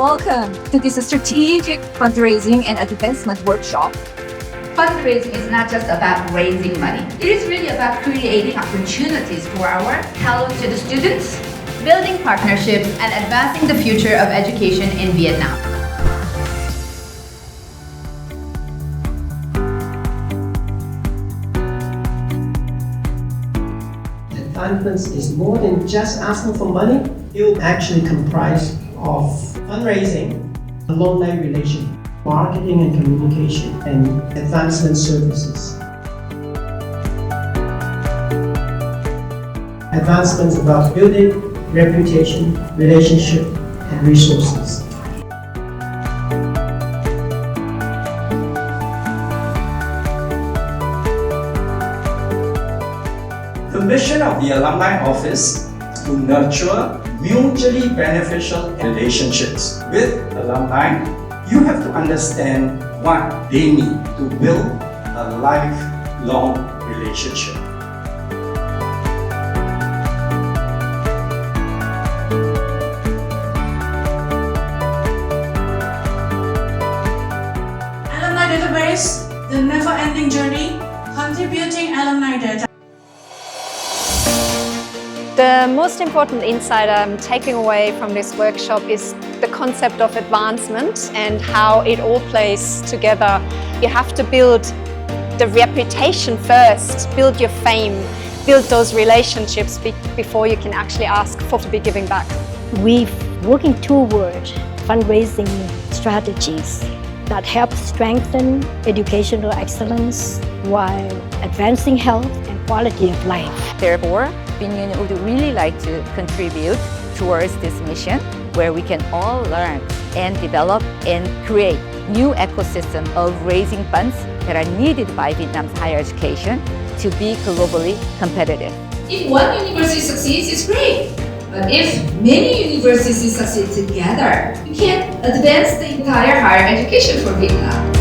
welcome to this strategic fundraising and advancement workshop. Fundraising is not just about raising money. It is really about creating opportunities for our talented students, building partnerships, and advancing the future of education in Vietnam. Advancements is more than just asking for money. It will actually comprise of fundraising, alumni relations, marketing and communication, and advancement services. Advancements about building reputation, relationship, and resources. The mission of the Alumni Office is to nurture mutually beneficial relationships with alumni. You have to understand what they need to build a lifelong relationship. Alumni database, the never-ending journey, contributing alumni data. The most important insight I'm taking away from this workshop is the concept of advancement and how it all plays together. You have to build the reputation first, build your fame, build those relationships before you can actually ask for to be giving back. We're working toward fundraising strategies that help strengthen educational excellence while advancing health and quality of life. Therefore, Union would really like to contribute towards this mission where we can all learn and develop and create new ecosystem of raising funds that are needed by Vietnam's higher education to be globally competitive. If one university succeeds, it's great. But if many universities succeed together, we can advance the entire higher education for Vietnam.